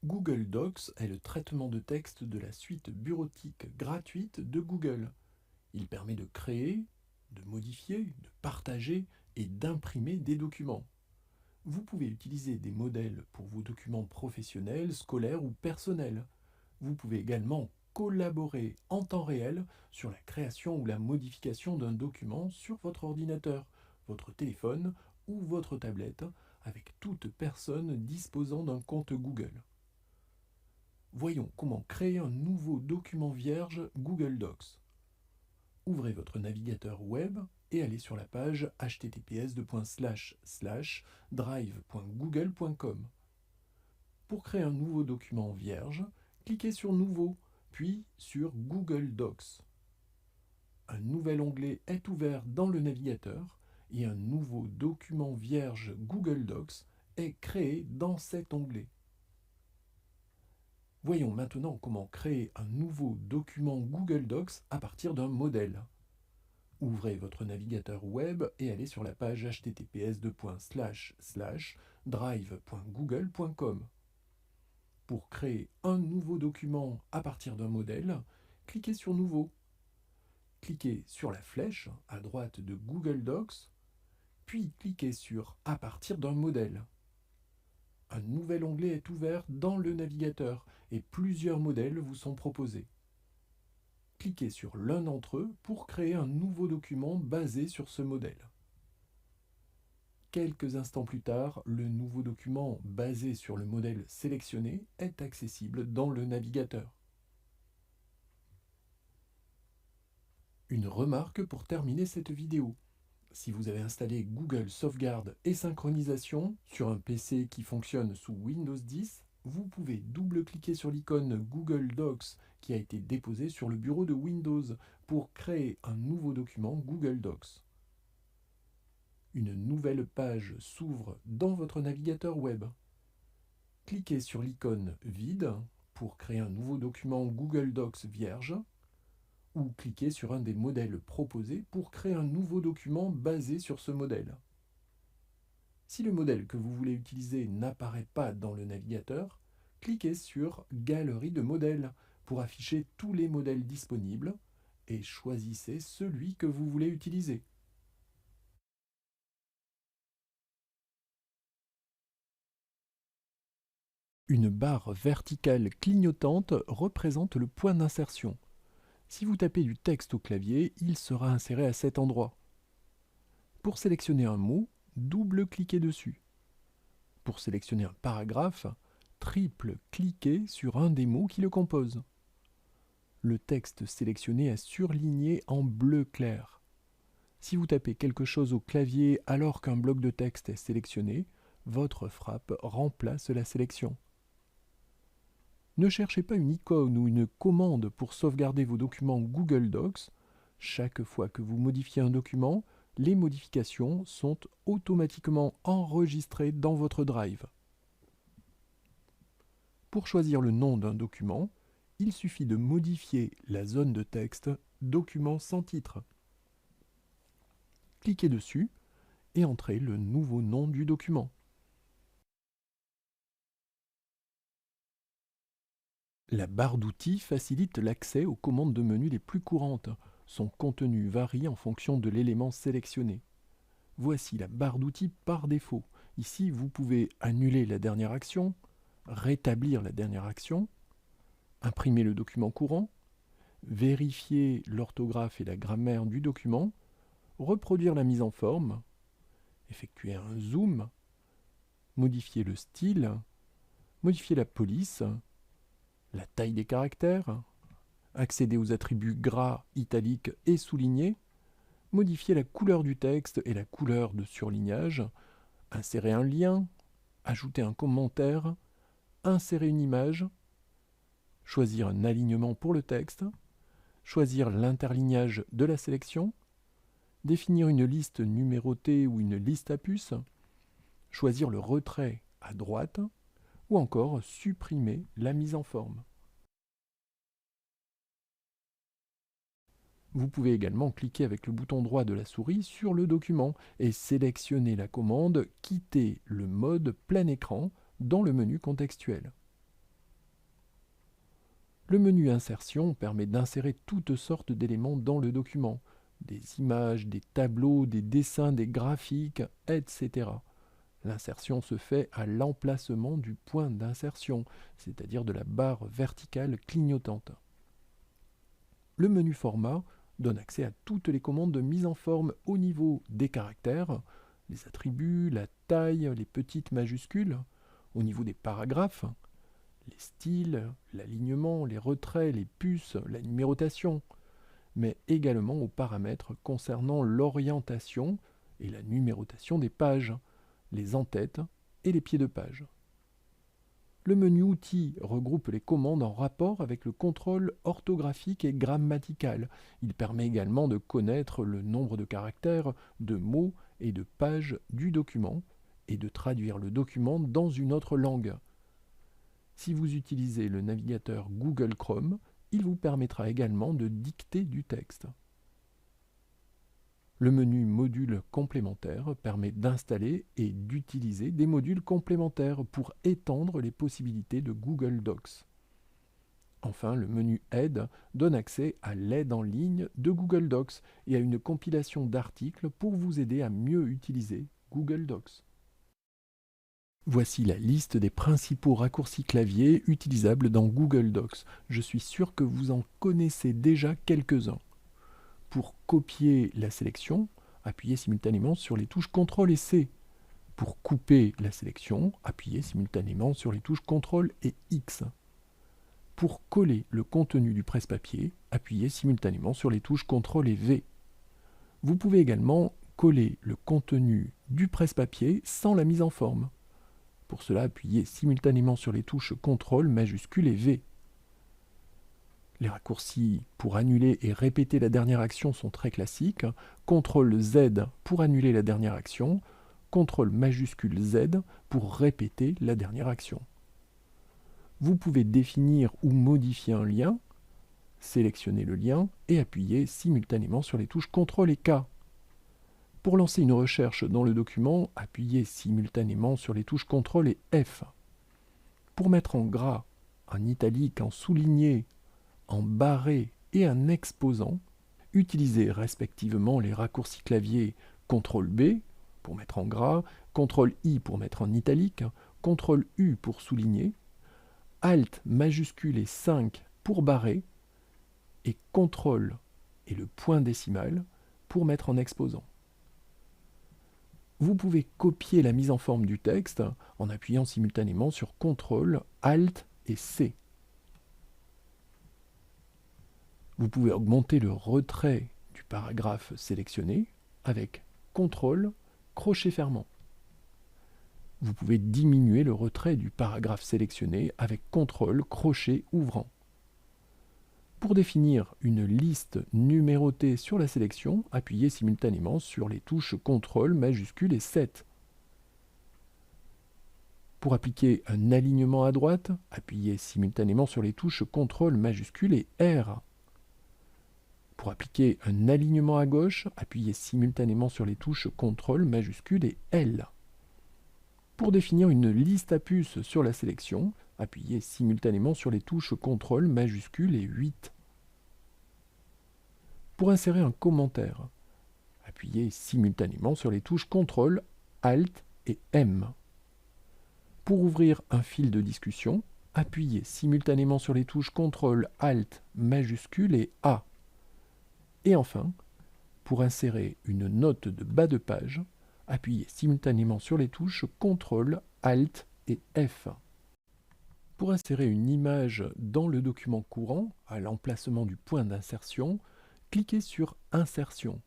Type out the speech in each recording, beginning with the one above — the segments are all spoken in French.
Google Docs est le traitement de texte de la suite bureautique gratuite de Google. Il permet de créer, de modifier, de partager et d'imprimer des documents. Vous pouvez utiliser des modèles pour vos documents professionnels, scolaires ou personnels. Vous pouvez également collaborer en temps réel sur la création ou la modification d'un document sur votre ordinateur, votre téléphone ou votre tablette avec toute personne disposant d'un compte Google. Voyons comment créer un nouveau document vierge Google Docs. Ouvrez votre navigateur web et allez sur la page https://drive.google.com. Pour créer un nouveau document vierge, cliquez sur Nouveau, puis sur Google Docs. Un nouvel onglet est ouvert dans le navigateur et un nouveau document vierge Google Docs est créé dans cet onglet. Voyons maintenant comment créer un nouveau document Google Docs à partir d'un modèle. Ouvrez votre navigateur web et allez sur la page https://drive.google.com. Pour créer un nouveau document à partir d'un modèle, cliquez sur Nouveau. Cliquez sur la flèche à droite de Google Docs, puis cliquez sur À partir d'un modèle. Un nouvel onglet est ouvert dans le navigateur et plusieurs modèles vous sont proposés. Cliquez sur l'un d'entre eux pour créer un nouveau document basé sur ce modèle. Quelques instants plus tard, le nouveau document basé sur le modèle sélectionné est accessible dans le navigateur. Une remarque pour terminer cette vidéo. Si vous avez installé Google Sauvegarde et Synchronisation sur un PC qui fonctionne sous Windows 10, vous pouvez double-cliquer sur l'icône Google Docs qui a été déposée sur le bureau de Windows pour créer un nouveau document Google Docs. Une nouvelle page s'ouvre dans votre navigateur web. Cliquez sur l'icône Vide pour créer un nouveau document Google Docs vierge, ou cliquez sur un des modèles proposés pour créer un nouveau document basé sur ce modèle. Si le modèle que vous voulez utiliser n'apparaît pas dans le navigateur, cliquez sur Galerie de modèles pour afficher tous les modèles disponibles et choisissez celui que vous voulez utiliser. Une barre verticale clignotante représente le point d'insertion. Si vous tapez du texte au clavier, il sera inséré à cet endroit. Pour sélectionner un mot, double-cliquez dessus. Pour sélectionner un paragraphe, triple-cliquez sur un des mots qui le composent. Le texte sélectionné est surligné en bleu clair. Si vous tapez quelque chose au clavier alors qu'un bloc de texte est sélectionné, votre frappe remplace la sélection. Ne cherchez pas une icône ou une commande pour sauvegarder vos documents Google Docs. Chaque fois que vous modifiez un document, les modifications sont automatiquement enregistrées dans votre Drive. Pour choisir le nom d'un document, il suffit de modifier la zone de texte « Document sans titre ». Cliquez dessus et entrez le nouveau nom du document. La barre d'outils facilite l'accès aux commandes de menu les plus courantes. Son contenu varie en fonction de l'élément sélectionné. Voici la barre d'outils par défaut. Ici, vous pouvez annuler la dernière action, rétablir la dernière action, imprimer le document courant, vérifier l'orthographe et la grammaire du document, reproduire la mise en forme, effectuer un zoom, modifier le style, modifier la police, la taille des caractères, accéder aux attributs gras, italiques et soulignés, modifier la couleur du texte et la couleur de surlignage, insérer un lien, ajouter un commentaire, insérer une image, choisir un alignement pour le texte, choisir l'interlignage de la sélection, définir une liste numérotée ou une liste à puces, choisir le retrait à droite, ou encore supprimer la mise en forme. Vous pouvez également cliquer avec le bouton droit de la souris sur le document et sélectionner la commande « Quitter le mode plein écran » dans le menu contextuel. Le menu Insertion permet d'insérer toutes sortes d'éléments dans le document, des images, des tableaux, des dessins, des graphiques, etc. L'insertion se fait à l'emplacement du point d'insertion, c'est-à-dire de la barre verticale clignotante. Le menu Format donne accès à toutes les commandes de mise en forme au niveau des caractères, les attributs, la taille, les petites majuscules, au niveau des paragraphes, les styles, l'alignement, les retraits, les puces, la numérotation, mais également aux paramètres concernant l'orientation et la numérotation des pages, les en-têtes et les pieds de page. Le menu Outils regroupe les commandes en rapport avec le contrôle orthographique et grammatical. Il permet également de connaître le nombre de caractères, de mots et de pages du document et de traduire le document dans une autre langue. Si vous utilisez le navigateur Google Chrome, il vous permettra également de dicter du texte. Le menu Modules complémentaires permet d'installer et d'utiliser des modules complémentaires pour étendre les possibilités de Google Docs. Enfin, le menu Aide donne accès à l'aide en ligne de Google Docs et à une compilation d'articles pour vous aider à mieux utiliser Google Docs. Voici la liste des principaux raccourcis clavier utilisables dans Google Docs. Je suis sûr que vous en connaissez déjà quelques-uns. Pour copier la sélection, appuyez simultanément sur les touches CTRL et C. Pour couper la sélection, appuyez simultanément sur les touches CTRL et X. Pour coller le contenu du presse-papier, appuyez simultanément sur les touches CTRL et V. Vous pouvez également coller le contenu du presse-papier sans la mise en forme. Pour cela, appuyez simultanément sur les touches CTRL majuscule et V. Les raccourcis pour annuler et répéter la dernière action sont très classiques. CTRL Z pour annuler la dernière action, CTRL majuscule Z pour répéter la dernière action. Vous pouvez définir ou modifier un lien, sélectionnez le lien et appuyez simultanément sur les touches CTRL et K. Pour lancer une recherche dans le document, appuyez simultanément sur les touches CTRL et F. Pour mettre en gras, en italique, en souligné, en barré et en exposant, utilisez respectivement les raccourcis clavier CTRL B pour mettre en gras, CTRL I pour mettre en italique, CTRL U pour souligner, Alt majuscule et 5 pour barrer, et CTRL et le point décimal pour mettre en exposant. Vous pouvez copier la mise en forme du texte en appuyant simultanément sur CTRL, Alt et C. Vous pouvez augmenter le retrait du paragraphe sélectionné avec CTRL, crochet fermant. Vous pouvez diminuer le retrait du paragraphe sélectionné avec CTRL, crochet ouvrant. Pour définir une liste numérotée sur la sélection, appuyez simultanément sur les touches CTRL majuscule et 7. Pour appliquer un alignement à droite, appuyez simultanément sur les touches CTRL majuscule et R. Pour appliquer un alignement à gauche, appuyez simultanément sur les touches CTRL majuscule et L. Pour définir une liste à puces sur la sélection, appuyez simultanément sur les touches CTRL majuscule et 8. Pour insérer un commentaire, appuyez simultanément sur les touches CTRL, ALT et M. Pour ouvrir un fil de discussion, appuyez simultanément sur les touches CTRL, ALT, majuscule et A. Et enfin, pour insérer une note de bas de page, appuyez simultanément sur les touches CTRL, ALT et F. Pour insérer une image dans le document courant, à l'emplacement du point d'insertion, cliquez sur Insertion.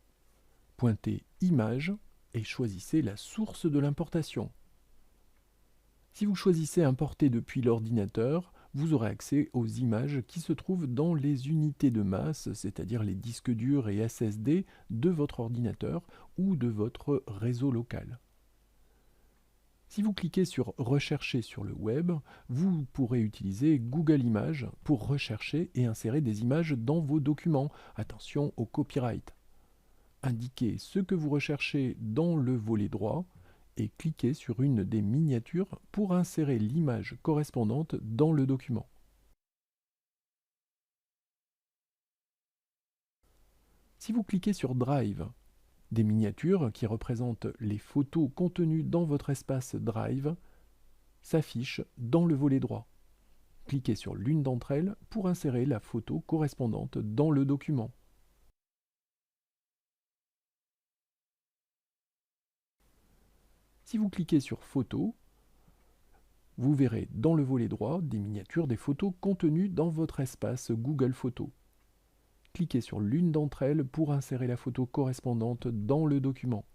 Pointez Image et choisissez la source de l'importation. Si vous choisissez Importer depuis l'ordinateur, vous aurez accès aux images qui se trouvent dans les unités de masse, c'est-à-dire les disques durs et SSD de votre ordinateur ou de votre réseau local. Si vous cliquez sur Rechercher sur le web, vous pourrez utiliser Google Images pour rechercher et insérer des images dans vos documents. Attention au copyright. Indiquez ce que vous recherchez dans le volet droit et cliquez sur une des miniatures pour insérer l'image correspondante dans le document. Si vous cliquez sur Drive, des miniatures qui représentent les photos contenues dans votre espace Drive s'affichent dans le volet droit. Cliquez sur l'une d'entre elles pour insérer la photo correspondante dans le document. Si vous cliquez sur Photos, vous verrez dans le volet droit des miniatures des photos contenues dans votre espace Google Photos. Cliquez sur l'une d'entre elles pour insérer la photo correspondante dans le document.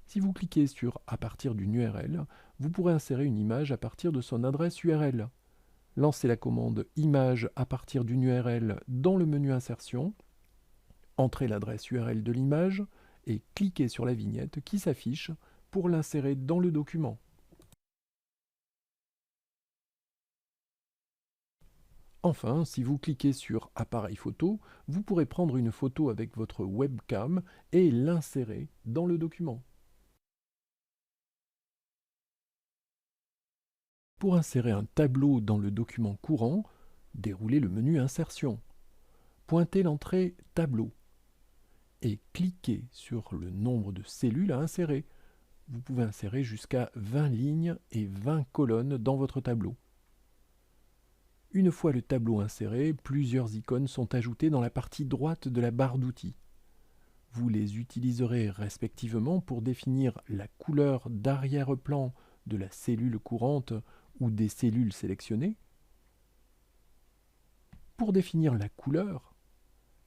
Si vous cliquez sur « À partir d'une URL », vous pourrez insérer une image à partir de son adresse URL. Lancez la commande « Image à partir d'une URL » dans le menu Insertion, entrez l'adresse URL de l'image et cliquez sur la vignette qui s'affiche pour l'insérer dans le document. Enfin, si vous cliquez sur « Appareil photo », vous pourrez prendre une photo avec votre webcam et l'insérer dans le document. Pour insérer un tableau dans le document courant, déroulez le menu Insertion. Pointez l'entrée « Tableau » et cliquez sur le nombre de cellules à insérer. Vous pouvez insérer jusqu'à 20 lignes et 20 colonnes dans votre tableau. Une fois le tableau inséré, plusieurs icônes sont ajoutées dans la partie droite de la barre d'outils. Vous les utiliserez respectivement pour définir la couleur d'arrière-plan de la cellule courante ou des cellules sélectionnées, pour définir la couleur,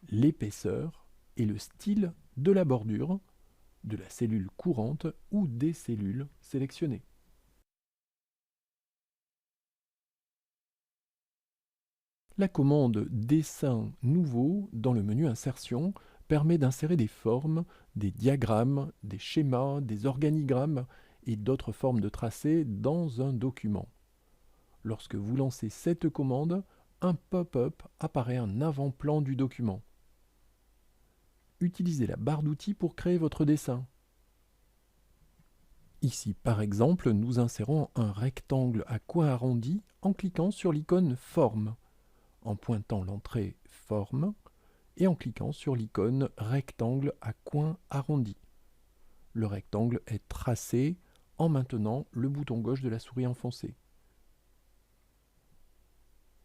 l'épaisseur et le style de la bordure de la cellule courante ou des cellules sélectionnées. La commande Dessin nouveau dans le menu Insertion permet d'insérer des formes, des diagrammes, des schémas, des organigrammes et d'autres formes de tracés dans un document. Lorsque vous lancez cette commande, un pop-up apparaît en avant-plan du document. Utilisez la barre d'outils pour créer votre dessin. Ici, par exemple, nous insérons un rectangle à coin arrondi en cliquant sur l'icône Forme, en pointant l'entrée Forme et en cliquant sur l'icône Rectangle à coin arrondi. Le rectangle est tracé en maintenant le bouton gauche de la souris enfoncé.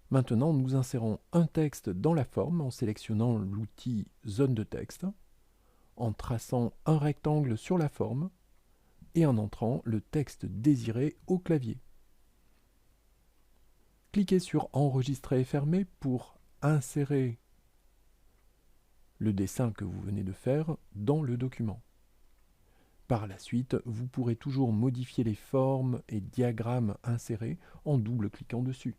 Maintenant, nous insérons un texte dans la forme en sélectionnant l'outil Zone de texte, en traçant un rectangle sur la forme et en entrant le texte désiré au clavier. Cliquez sur Enregistrer et fermer pour insérer le dessin que vous venez de faire dans le document. Par la suite, vous pourrez toujours modifier les formes et diagrammes insérés en double-cliquant dessus.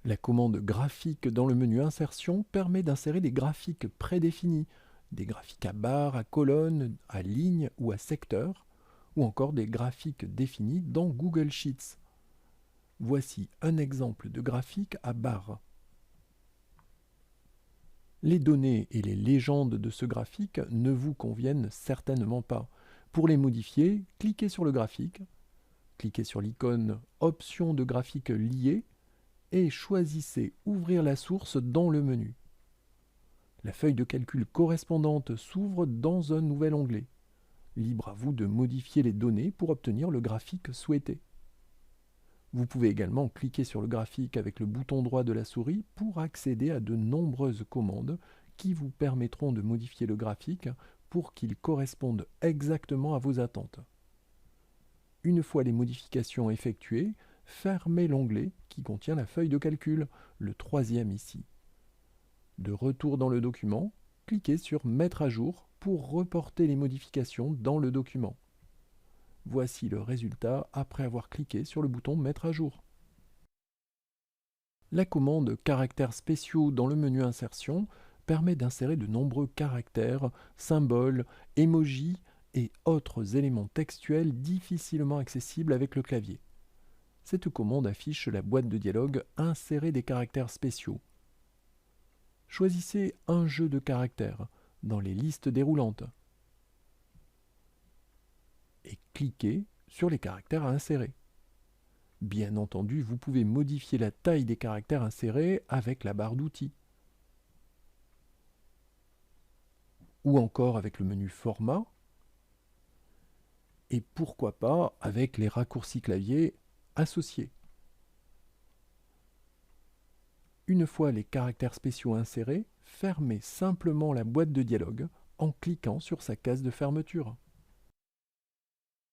La commande graphique dans le menu Insertion permet d'insérer des graphiques prédéfinis, des graphiques à barres, à colonnes, à lignes ou à secteurs, ou encore des graphiques définis dans Google Sheets. Voici un exemple de graphique à barres. Les données et les légendes de ce graphique ne vous conviennent certainement pas. Pour les modifier, cliquez sur le graphique, cliquez sur l'icône Options de graphique liées et choisissez Ouvrir la source dans le menu. La feuille de calcul correspondante s'ouvre dans un nouvel onglet. Libre à vous de modifier les données pour obtenir le graphique souhaité. Vous pouvez également cliquer sur le graphique avec le bouton droit de la souris pour accéder à de nombreuses commandes qui vous permettront de modifier le graphique pour qu'il corresponde exactement à vos attentes. Une fois les modifications effectuées, fermez l'onglet qui contient la feuille de calcul, le troisième ici. De retour dans le document, cliquez sur Mettre à jour pour reporter les modifications dans le document. Voici le résultat après avoir cliqué sur le bouton Mettre à jour. La commande Caractères spéciaux dans le menu Insertion permet d'insérer de nombreux caractères, symboles, emojis et autres éléments textuels difficilement accessibles avec le clavier. Cette commande affiche la boîte de dialogue Insérer des caractères spéciaux. Choisissez un jeu de caractères dans les listes déroulantes et cliquez sur les caractères à insérer. Bien entendu, vous pouvez modifier la taille des caractères insérés avec la barre d'outils. ou encore avec le menu Format, et pourquoi pas avec les raccourcis clavier associés. Une fois les caractères spéciaux insérés, fermez simplement la boîte de dialogue en cliquant sur sa case de fermeture.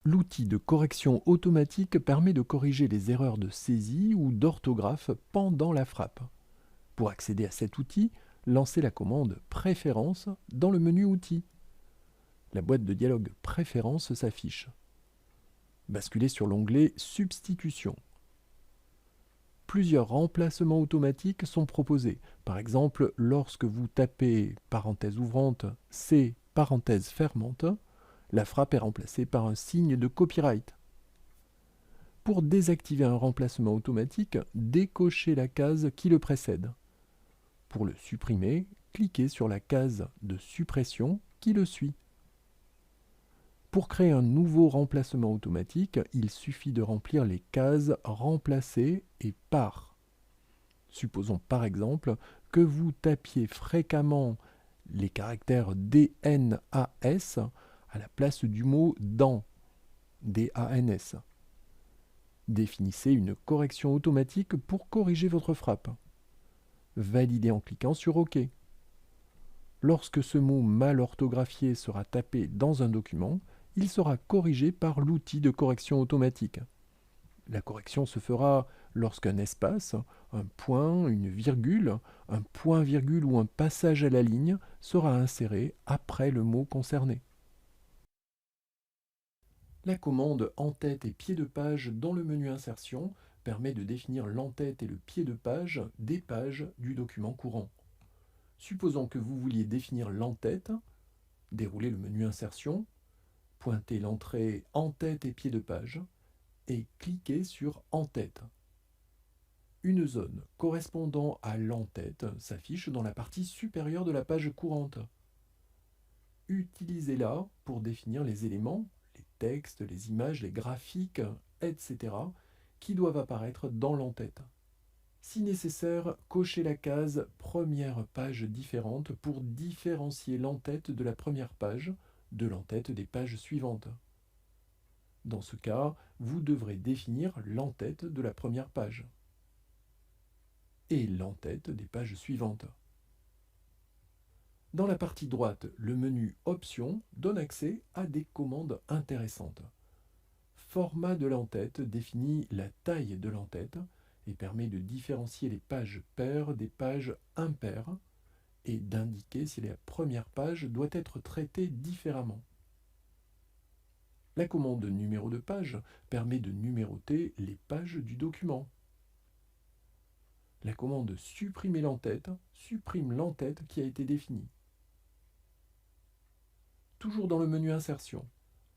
L'outil de correction automatique permet de corriger les erreurs de saisie ou d'orthographe pendant la frappe. Pour accéder à cet outil, lancez la commande Préférences dans le menu Outils. La boîte de dialogue Préférences s'affiche. Basculez sur l'onglet Substitution. Plusieurs remplacements automatiques sont proposés. Par exemple, lorsque vous tapez parenthèse ouvrante C parenthèse fermante, la frappe est remplacée par un signe de copyright. Pour désactiver un remplacement automatique, décochez la case qui le précède. Pour le supprimer, cliquez sur la case de suppression qui le suit. Pour créer un nouveau remplacement automatique, il suffit de remplir les cases remplacer et par. Supposons par exemple que vous tapiez fréquemment les caractères DNAS à la place du mot dans, DANS. Définissez une correction automatique pour corriger votre frappe. Validez en cliquant sur OK. Lorsque ce mot mal orthographié sera tapé dans un document, il sera corrigé par l'outil de correction automatique. La correction se fera lorsqu'un espace, un point, une virgule, un point-virgule ou un passage à la ligne sera inséré après le mot concerné. La commande en-tête et pied de page dans le menu Insertion permet de définir l'en-tête et le pied de page des pages du document courant. Supposons que vous vouliez définir l'en-tête, déroulez le menu Insertion, pointez l'entrée en-tête et pied de page et cliquez sur En-tête. Une zone correspondant à l'en-tête s'affiche dans la partie supérieure de la page courante. Utilisez-la pour définir les éléments, les textes, les images, les graphiques, etc. qui doivent apparaître dans l'en-tête. Si nécessaire, cochez la case « Première page différente » pour différencier l'en-tête de la première page de l'en-tête des pages suivantes. Dans ce cas, vous devrez définir l'en-tête de la première page et l'en-tête des pages suivantes. Dans la partie droite, le menu Options donne accès à des commandes intéressantes. Format de l'en-tête définit la taille de l'en-tête et permet de différencier les pages paires des pages impaires et d'indiquer si la première page doit être traitée différemment. La commande numéro de page permet de numéroter les pages du document. La commande supprimer l'en-tête supprime l'en-tête qui a été définie. Toujours dans le menu Insertion,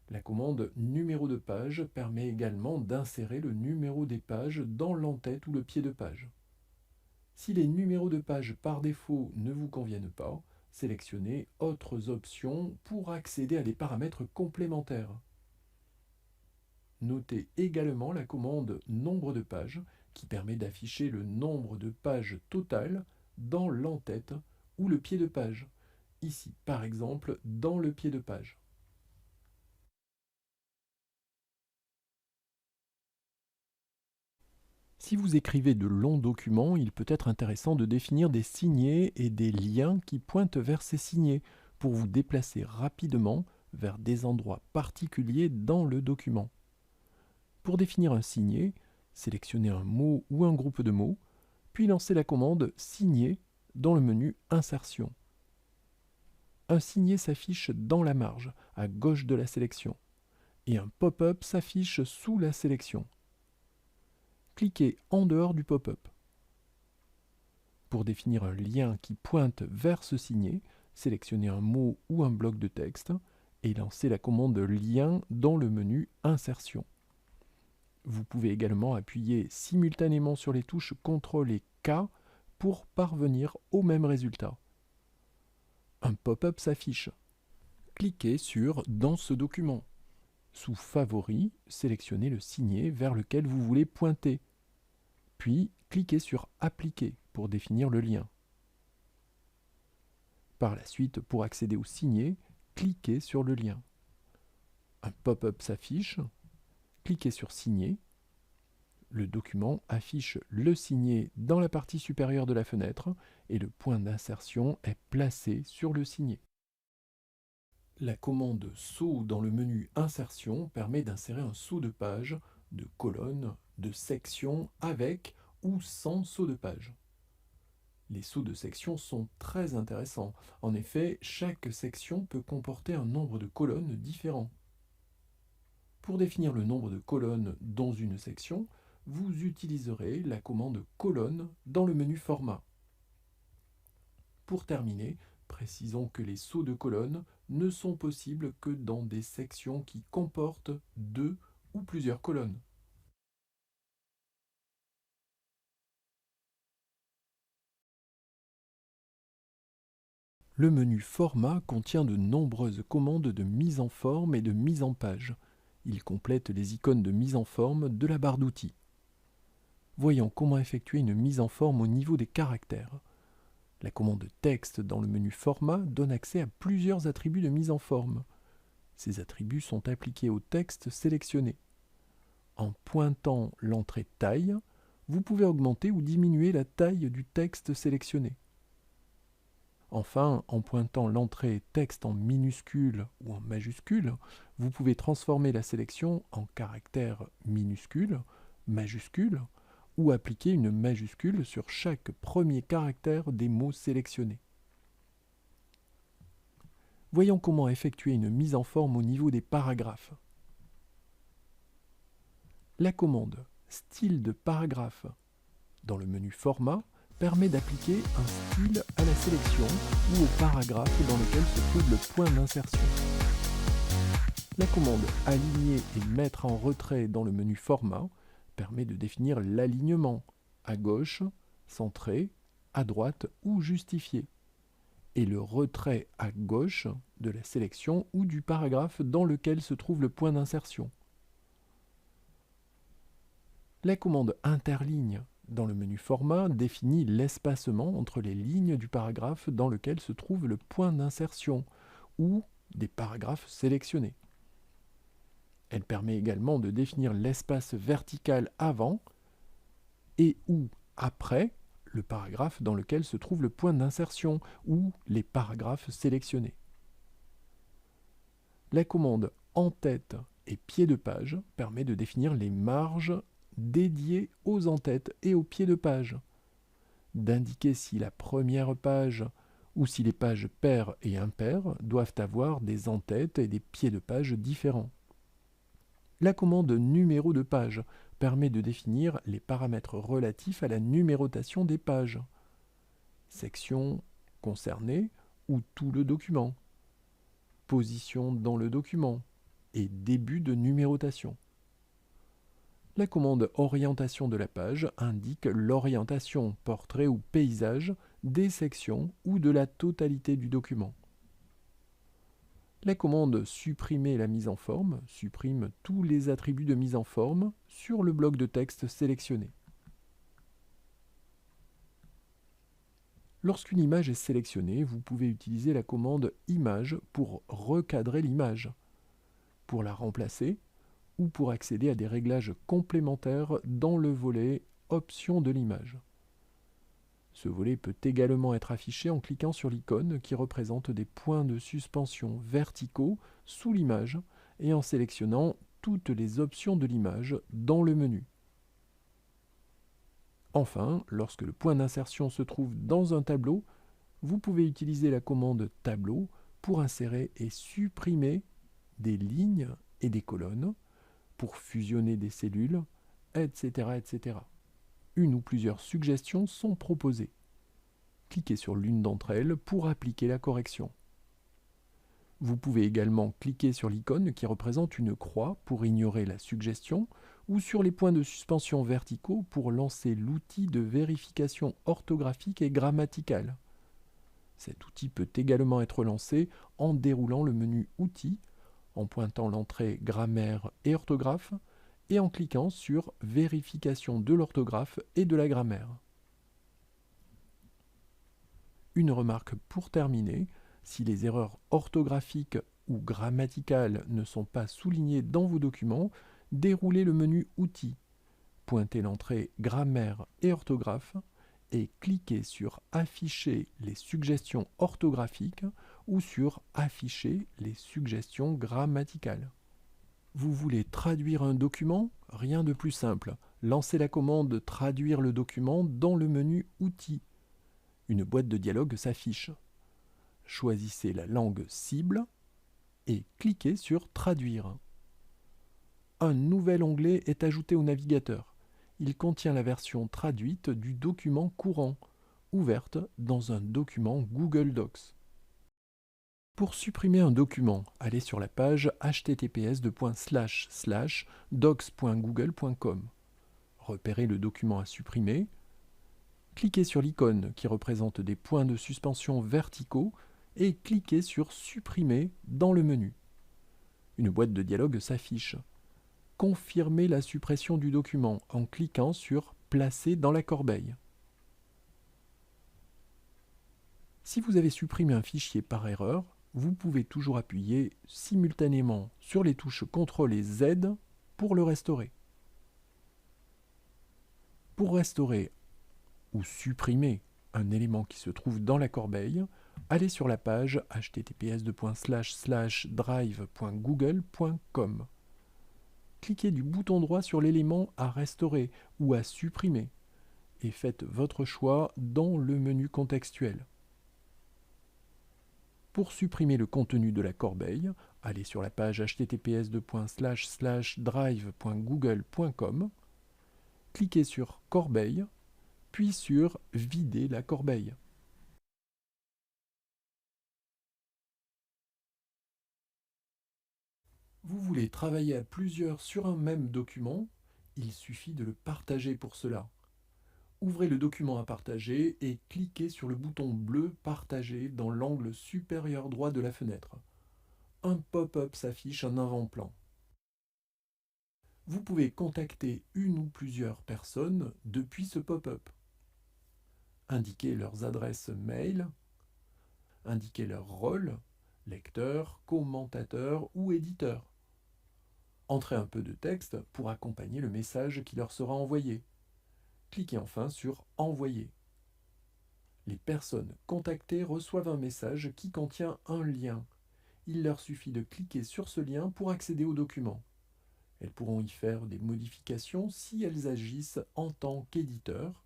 la commande numéro de page permet également d'insérer le numéro des pages dans l'en-tête ou le pied de page. Si les numéros de page par défaut ne vous conviennent pas, sélectionnez Autres options pour accéder à des paramètres complémentaires. Notez également la commande Nombre de pages qui permet d'afficher le nombre de pages totales dans l'en-tête ou le pied de page. Ici, par exemple, dans le pied de page. Si vous écrivez de longs documents, il peut être intéressant de définir des signets et des liens qui pointent vers ces signets pour vous déplacer rapidement vers des endroits particuliers dans le document. Pour définir un signet, sélectionnez un mot ou un groupe de mots, puis lancez la commande Signer dans le menu Insertion. Un signet s'affiche dans la marge, à gauche de la sélection, et un pop-up s'affiche sous la sélection. Cliquez en dehors du pop-up. Pour définir un lien qui pointe vers ce signet, sélectionnez un mot ou un bloc de texte et lancez la commande Lien dans le menu Insertion. Vous pouvez également appuyer simultanément sur les touches CTRL et K pour parvenir au même résultat. Un pop-up s'affiche. Cliquez sur Dans ce document. Sous Favoris, sélectionnez le signet vers lequel vous voulez pointer. Puis, cliquez sur Appliquer pour définir le lien. Par la suite, pour accéder au signet, cliquez sur le lien. Un pop-up s'affiche, cliquez sur Signer. Le document affiche le signet dans la partie supérieure de la fenêtre et le point d'insertion est placé sur le signet. La commande saut dans le menu Insertion permet d'insérer un saut de page, de colonne, de section avec ou sans saut de page. Les sauts de section sont très intéressants. En effet, chaque section peut comporter un nombre de colonnes différent. Pour définir le nombre de colonnes dans une section, vous utiliserez la commande colonne dans le menu Format. Pour terminer, précisons que les sauts de colonnes ne sont possibles que dans des sections qui comportent 2 ou plusieurs colonnes. Le menu Format contient de nombreuses commandes de mise en forme et de mise en page. Il complète les icônes de mise en forme de la barre d'outils. Voyons comment effectuer une mise en forme au niveau des caractères. La commande texte dans le menu Format donne accès à plusieurs attributs de mise en forme. Ces attributs sont appliqués au texte sélectionné. En pointant l'entrée taille, vous pouvez augmenter ou diminuer la taille du texte sélectionné. Enfin, en pointant l'entrée texte en minuscule ou en majuscule, vous pouvez transformer la sélection en caractère minuscule, majuscule, ou appliquer une majuscule sur chaque premier caractère des mots sélectionnés. Voyons comment effectuer une mise en forme au niveau des paragraphes. La commande Style de paragraphe dans le menu Format permet d'appliquer un style à la sélection ou au paragraphe dans lequel se trouve le point d'insertion. La commande Aligner et mettre en retrait dans le menu Format permet de définir l'alignement à gauche, centré, à droite ou justifié, et le retrait à gauche de la sélection ou du paragraphe dans lequel se trouve le point d'insertion. La commande Interligne dans le menu Format définit l'espacement entre les lignes du paragraphe dans lequel se trouve le point d'insertion ou des paragraphes sélectionnés. Elle permet également de définir l'espace vertical avant et ou après le paragraphe dans lequel se trouve le point d'insertion ou les paragraphes sélectionnés. La commande En-tête et pied de page permet de définir les marges dédiées aux en-têtes et aux pieds de page, d'indiquer si la première page ou si les pages paires et impaires doivent avoir des en-têtes et des pieds de page différents. La commande Numéro de page permet de définir les paramètres relatifs à la numérotation des pages, section concernée ou tout le document, position dans le document et début de numérotation. La commande Orientation de la page indique l'orientation portrait ou paysage des sections ou de la totalité du document. La commande Supprimer la mise en forme supprime tous les attributs de mise en forme sur le bloc de texte sélectionné. Lorsqu'une image est sélectionnée, vous pouvez utiliser la commande Image pour recadrer l'image, pour la remplacer ou pour accéder à des réglages complémentaires dans le volet Options de l'image. Ce volet peut également être affiché en cliquant sur l'icône qui représente des points de suspension verticaux sous l'image et en sélectionnant toutes les options de l'image dans le menu. Enfin, lorsque le point d'insertion se trouve dans un tableau, vous pouvez utiliser la commande Tableau pour insérer et supprimer des lignes et des colonnes, pour fusionner des cellules, etc., etc. Une ou plusieurs suggestions sont proposées. Cliquez sur l'une d'entre elles pour appliquer la correction. Vous pouvez également cliquer sur l'icône qui représente une croix pour ignorer la suggestion ou sur les points de suspension verticaux pour lancer l'outil de vérification orthographique et grammaticale. Cet outil peut également être lancé en déroulant le menu Outils, en pointant l'entrée Grammaire et orthographe et en cliquant sur Vérification de l'orthographe et de la grammaire. Une remarque pour terminer, si les erreurs orthographiques ou grammaticales ne sont pas soulignées dans vos documents, déroulez le menu Outils, pointez l'entrée Grammaire et orthographe et cliquez sur Afficher les suggestions orthographiques ou sur Afficher les suggestions grammaticales. Vous voulez traduire un document? Rien de plus simple. Lancez la commande Traduire le document dans le menu Outils. Une boîte de dialogue s'affiche. Choisissez la langue cible et cliquez sur Traduire. Un nouvel onglet est ajouté au navigateur. Il contient la version traduite du document courant, ouverte dans un document Google Docs. Pour supprimer un document, allez sur la page https://docs.google.com. Repérez le document à supprimer. Cliquez sur l'icône qui représente des points de suspension verticaux et cliquez sur Supprimer dans le menu. Une boîte de dialogue s'affiche. Confirmez la suppression du document en cliquant sur Placer dans la corbeille. Si vous avez supprimé un fichier par erreur, vous pouvez toujours appuyer simultanément sur les touches CTRL et Z pour le restaurer. Pour restaurer ou supprimer un élément qui se trouve dans la corbeille, allez sur la page https://drive.google.com. Cliquez du bouton droit sur l'élément à restaurer ou à supprimer et faites votre choix dans le menu contextuel. Pour supprimer le contenu de la corbeille, allez sur la page https://drive.google.com, cliquez sur Corbeille, puis sur Vider la corbeille. Vous voulez travailler à plusieurs sur un même document, il suffit de le partager pour cela. Ouvrez le document à partager et cliquez sur le bouton bleu Partager dans l'angle supérieur droit de la fenêtre. Un pop-up s'affiche en avant-plan. Vous pouvez contacter une ou plusieurs personnes depuis ce pop-up. Indiquez leurs adresses mail, indiquez leur rôle, lecteur, commentateur ou éditeur. Entrez un peu de texte pour accompagner le message qui leur sera envoyé. Cliquez enfin sur Envoyer. Les personnes contactées reçoivent un message qui contient un lien. Il leur suffit de cliquer sur ce lien pour accéder au document. Elles pourront y faire des modifications si elles agissent en tant qu'éditeurs,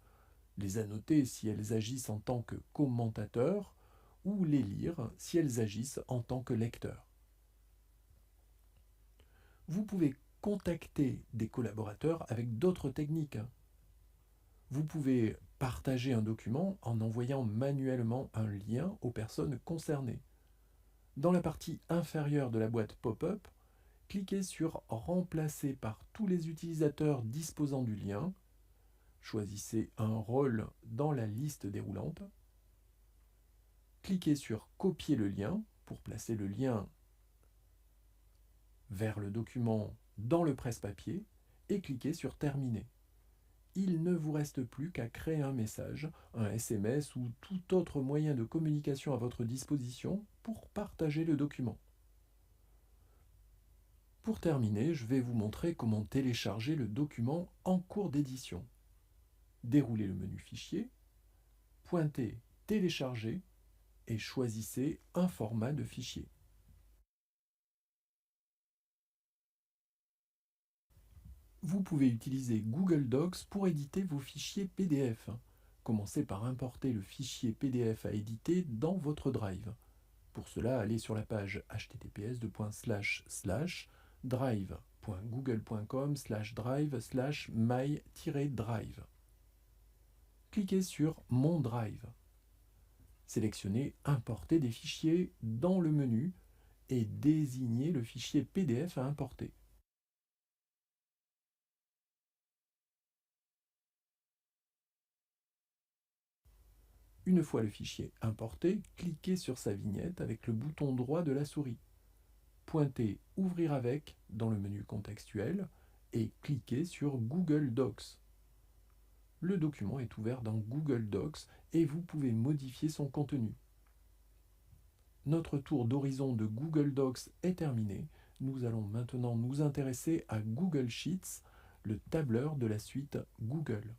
les annoter si elles agissent en tant que commentateurs, ou les lire si elles agissent en tant que lecteurs. Vous pouvez contacter des collaborateurs avec d'autres techniques. Vous pouvez partager un document en envoyant manuellement un lien aux personnes concernées. Dans la partie inférieure de la boîte pop-up, cliquez sur Remplacer par tous les utilisateurs disposant du lien. Choisissez un rôle dans la liste déroulante. Cliquez sur Copier le lien pour placer le lien vers le document dans le presse-papier et cliquez sur Terminer. Il ne vous reste plus qu'à créer un message, un SMS ou tout autre moyen de communication à votre disposition pour partager le document. Pour terminer, je vais vous montrer comment télécharger le document en cours d'édition. Déroulez le menu Fichier, pointez Télécharger et choisissez un format de fichier. Vous pouvez utiliser Google Docs pour éditer vos fichiers PDF. Commencez par importer le fichier PDF à éditer dans votre Drive. Pour cela, allez sur la page https://drive.google.com/drive/my-drive. Cliquez sur Mon Drive. Sélectionnez Importer des fichiers dans le menu et désignez le fichier PDF à importer. Une fois le fichier importé, cliquez sur sa vignette avec le bouton droit de la souris. Pointez Ouvrir avec dans le menu contextuel et cliquez sur Google Docs. Le document est ouvert dans Google Docs et vous pouvez modifier son contenu. Notre tour d'horizon de Google Docs est terminé. Nous allons maintenant nous intéresser à Google Sheets, le tableur de la suite Google.